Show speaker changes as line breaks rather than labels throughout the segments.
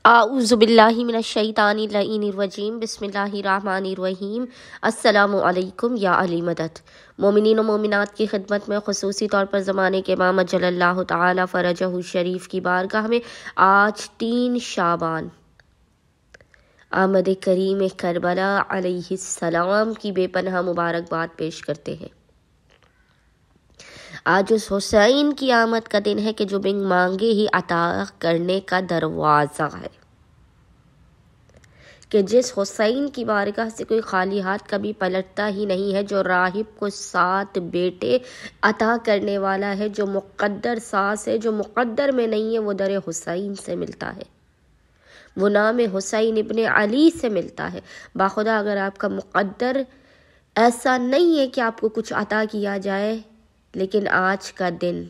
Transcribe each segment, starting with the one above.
اعوذ باللہ من الشیطان اللعین الرجیم بسم اللہ الرحمن الرحیم۔ السلام علیکم یا علی مدد۔ مومنین و مومنات کی خدمت میں خصوصی طور پر زمانے کے امام جل اللہ تعالی فرجہ شریف کی بارگاہ میں آج 3 شعبان آمد کریم کربلا علیہ السلام کی بے پناہ مبارکباد پیش کرتے ہیں۔ آج اس حسین کی آمد کا دن ہے کہ جو بن مانگے ہی عطا کرنے کا دروازہ ہے، کہ جس حسین کی بارگاہ سے کوئی خالی ہاتھ کبھی پلٹتا ہی نہیں ہے، جو راہب کو 7 بیٹے عطا کرنے والا ہے، جو مقدر ساز ہے، جو مقدر میں نہیں ہے وہ در حسین سے ملتا ہے، وہ نام حسین ابن علی سے ملتا ہے۔ باخدا اگر آپ کا مقدر ایسا نہیں ہے کہ آپ کو کچھ عطا کیا جائے، لیکن آج کا دن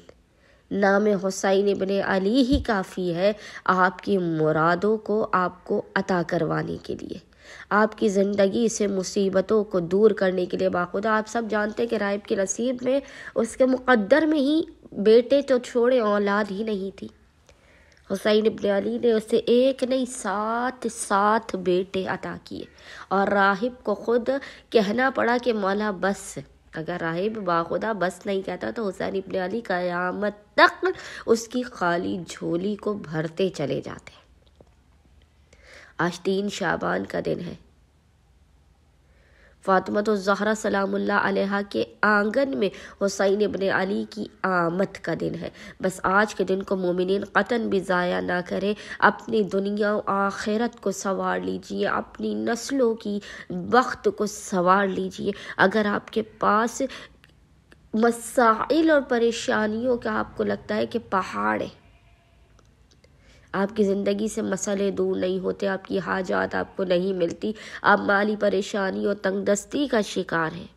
نام حسین ابن علی ہی کافی ہے آپ کی مرادوں کو آپ کو عطا کروانے کے لیے، آپ کی زندگی سے مصیبتوں کو دور کرنے کے لیے۔ باخدا آپ سب جانتے ہیں کہ راہب کے نصیب میں، اس کے مقدر میں ہی بیٹے تو چھوڑے اولاد ہی نہیں تھی۔ حسین ابن علی نے اسے ایک نہیں 7 بیٹے عطا کیے، اور راہب کو خود کہنا پڑا کہ مولا بس۔ اگر راہب باخدا بس نہیں کہتا تو حسین ابن علی قیامت تک اس کی خالی جھولی کو بھرتے چلے جاتے۔ آج 3 شعبان کا دن ہے، فاطمۃ الزہرا سلام اللہ علیہا کے آنگن میں حسین ابن علی کی آمد کا دن ہے۔ بس آج کے دن کو مومنین قطعاً بھی ضائع نہ کریں، اپنی دنیا و آخرت کو سنوار لیجئے، اپنی نسلوں کی وقت کو سنوار لیجئے۔ اگر آپ کے پاس مسائل اور پریشانیوں کا آپ کو لگتا ہے کہ پہاڑ ہے، آپ کی زندگی سے مسئلے دور نہیں ہوتے، آپ کی حاجات آپ کو نہیں ملتی، آپ مالی پریشانی اور تنگ دستی کا شکار ہیں،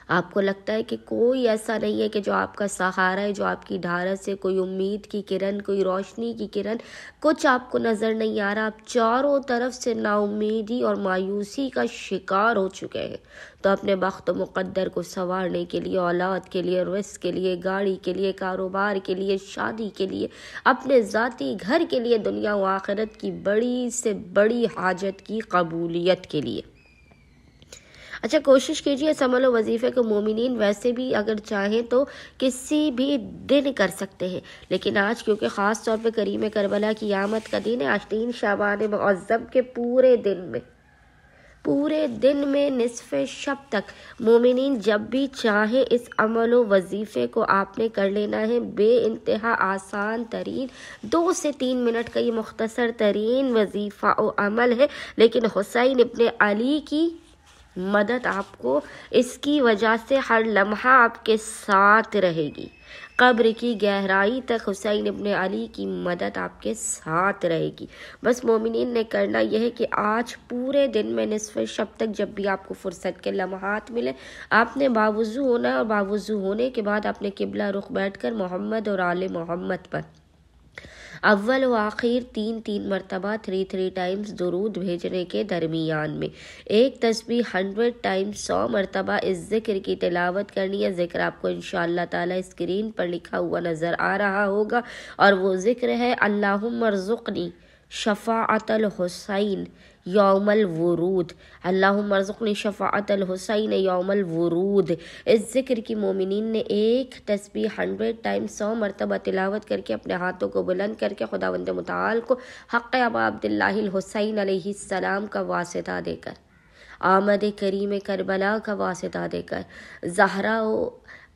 آپ کو لگتا ہے کہ کوئی ایسا نہیں ہے کہ جو آپ کا سہارا ہے، جو آپ کی ڈھارس ہے، کوئی امید کی کرن، کوئی روشنی کی کرن، کچھ آپ کو نظر نہیں آ رہا، آپ چاروں طرف سے نا امیدی اور مایوسی کا شکار ہو چکے ہیں، تو اپنے بخت و مقدر کو سنوارنے کے لیے، اولاد کے لیے، رزق کے لیے، گاڑی کے لیے، کاروبار کے لیے، شادی کے لیے، اپنے ذاتی گھر کے لیے، دنیا و آخرت کی بڑی سے بڑی حاجت کی قبولیت کے لیے اچھا کوشش کیجئے اس عمل و وظیفے کو مومنین ویسے بھی اگر چاہیں تو کسی بھی دن کر سکتے ہیں، لیکن آج کیونکہ خاص طور پہ کریم کربلا کی آمد کا دن ہے، آج 3 شعبان معظم کے پورے دن میں نصف شب تک مومنین جب بھی چاہیں اس عمل و وظیفے کو آپ نے کر لینا ہے۔ بے انتہا آسان ترین 2 سے 3 منٹ کا یہ مختصر ترین وظیفہ و عمل ہے، لیکن حسین ابن علی کی مدد آپ کو اس کی وجہ سے ہر لمحہ آپ کے ساتھ رہے گی، قبر کی گہرائی تک حسین ابن علی کی مدد آپ کے ساتھ رہے گی۔ بس مومنین نے کرنا یہ ہے کہ آج پورے دن میں نصف شب تک جب بھی آپ کو فرصت کے لمحات ملے، آپ نے باوضو ہونا ہے، اور باوضو ہونے کے بعد آپ نے قبلہ رخ بیٹھ کر محمد اور آل محمد پر اول و آخر 3 مرتبہ 3 ٹائمز درود بھیجنے کے درمیان میں ایک تسبیح 100 ٹائمز 100 مرتبہ اس ذکر کی تلاوت کرنی ہے۔ ذکر آپ کو انشاءاللہ تعالی اسکرین پر لکھا ہوا نظر آ رہا ہوگا، اور وہ ذکر ہے اللہم ارزقنی شفاعت الحسین یوم الورود، اللہم ارزقنی شفاعت الحسین یوم الورود۔ اس ذکر کی مومنین نے ایک تسبیح 100 ٹائمز 100 مرتبہ تلاوت کر کے اپنے ہاتھوں کو بلند کر کے خداوند متعال کو حق ابا عبداللہ الحسین علیہ السلام کا واسطہ دے کر، آمد کریم کربلا کا واسطہ دے کر، زہرا و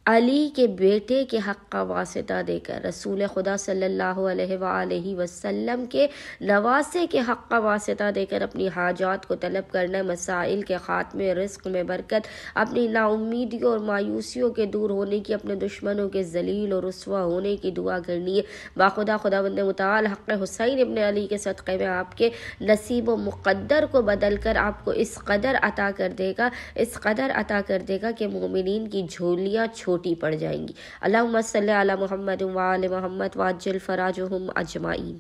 علی کے بیٹے کے حق کا واسطہ دے کر، رسول خدا صلی اللہ علیہ وآلہ وسلم کے نواسے کے حق کا واسطہ دے کر اپنی حاجات کو طلب کرنا، مسائل کے خاتمے، رزق میں برکت، اپنی نا امیدیوں اور مایوسیوں کے دور ہونے کی، اپنے دشمنوں کے ذلیل اور رسوا ہونے کی دعا کرنی ہے۔ باخدا خداوند متعال حق حسین ابن علی کے صدقے میں آپ کے نصیب و مقدر کو بدل کر آپ کو اس قدر عطا کر دے گا کہ مومنین کی جھولیاں چھوٹی پڑ جائیں گی۔ اللہم صلی علی محمد وآل محمد وعجل فراجہم اجمعین۔